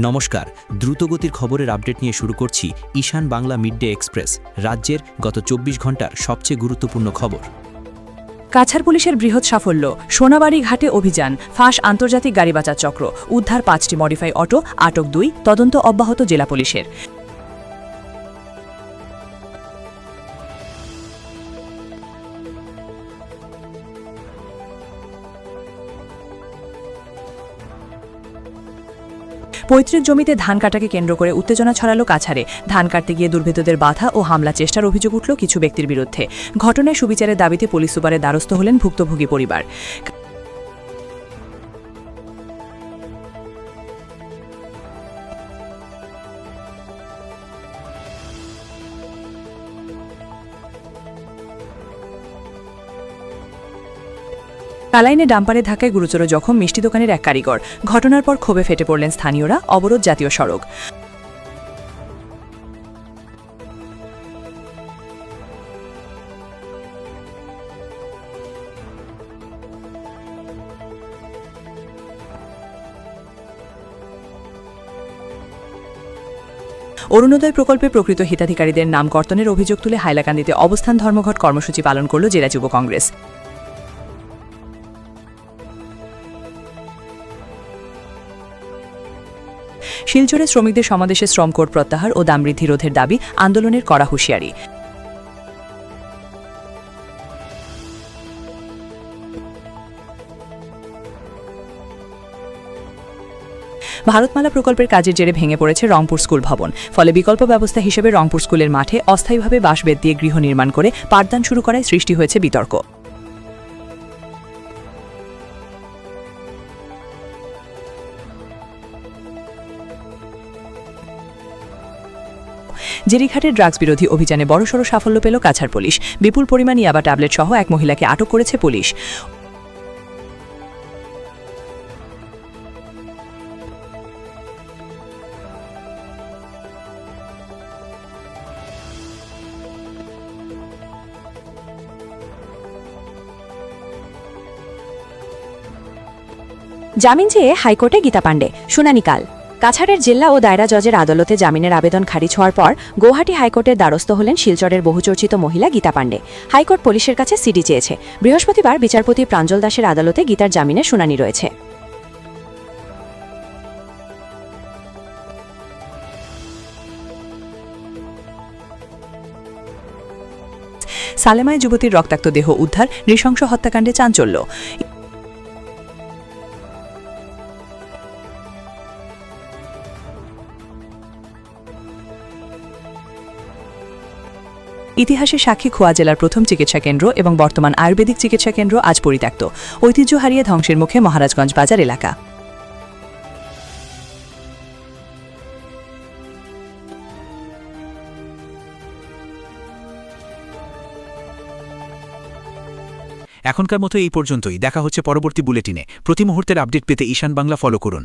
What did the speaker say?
নমস্কার, দ্রুতগতির খবরের আপডেট নিয়ে শুরু করছি ঈশান বাংলা মিডডে এক্সপ্রেস, রাজ্যের গত ২৪ ঘন্টার সবচেয়ে গুরুত্বপূর্ণ খবর। কাছাড় পুলিশের বৃহৎ সাফল্য, সোনাবাড়ি ঘাটে অভিযান, ফাঁস আন্তর্জাতিক গাড়ি বাঁচার চক্র, উদ্ধার ৫টি মডিফাই অটো, আটক ২, তদন্ত অব্যাহত জেলা পুলিশের। পৈতৃক জমিতে ধান কাটাকে কেন্দ্র করে উত্তেজনা ছড়ালো কাছাড়ে। ধান কাটতে গিয়ে দুর্বৃত্তদের বাধা ও হামলা চেষ্টার অভিযোগ উঠল কিছু ব্যক্তির বিরুদ্ধে। ঘটনায় সুবিচারের দাবিতে পুলিশ সুপারের দ্বারস্থ হলেন ভুক্তভোগী পরিবার। কালাইনে ডাম্পারে ধাক্কায় গুরুতর জখম মিষ্টি দোকানের এক কারিগর। ঘটনার পর ক্ষোভে ফেটে পড়লেন স্থানীয়রা, অবরোধ জাতীয় সড়ক। অরুণোদয় প্রকল্পে প্রকৃত হিতাধিকারীদের নাম কর্তনের অভিযোগ তুলে হাইলাকান্দিতে অবস্থান ধর্মঘট কর্মসূচি পালন করল জেলা যুব কংগ্রেস। শিলচরে শ্রমিকদের সমাবেশে শ্রম কোড প্রত্যাহার ও দাম বৃদ্ধি রোধের দাবি, আন্দোলনের কড়া হুঁশিয়ারি। ভারতমালা প্রকল্পের কাজের জেরে ভেঙে পড়েছে রংপুর স্কুল ভবন। ফলে বিকল্প ব্যবস্থা হিসেবে রংপুর স্কুলের মাঠে অস্থায়ীভাবে বাঁশবেত দিয়ে গৃহ নির্মাণ করে পাঠদান শুরু করায় সৃষ্টি হয়েছে বিতর্ক। জেরিঘাটের ড্রাগস বিরোধী অভিযানে বড়সড় সাফল্য পেল কাছাড় পুলিশ। বিপুল পরিমাণ ইয়াবা ট্যাবলেট সহ এক মহিলাকে আটক করেছে পুলিশ। জামিন চেয়ে হাইকোর্টে গীতা পাণ্ডে, শুনানি কাল। কাছাড়ের জেলা ও দায়রা জজের আদালতে জামিনের আবেদন খারিজ হওয়ার পর গৌহাটি হাইকোর্টের দ্বারস্থ হলেন শিলচরের বহুচর্চিত মহিলা গীতা পাণ্ডে। হাইকোর্ট পুলিশের কাছে সিডি চেয়েছে। বৃহস্পতিবার বিচারপতি প্রাঞ্জল দাসের আদালতে গীতার জামিনের শুনানি রয়েছে। সালেমায় যুবতীর রক্তাক্ত দেহ উদ্ধার, নৃশংস হত্যাকাণ্ডে চাঞ্চল্য। ইতিহাসে সাক্ষী খোয়া জেলার প্রথম চিকিৎসা কেন্দ্র এবং বর্তমান আয়ুর্বেদিক চিকিৎসা কেন্দ্র আজ পরিত্যক্ত। ঐতিহ্য হারিয়ে ধ্বংসের মুখে মহারাজগঞ্জ বাজার এলাকা। এখনকার মতো এই পর্যন্তই। দেখা হচ্ছে পরবর্তী বুলেটিনে। প্রতি মুহূর্তের আপডেট পেতে ঈশান বাংলা ফলো করুন।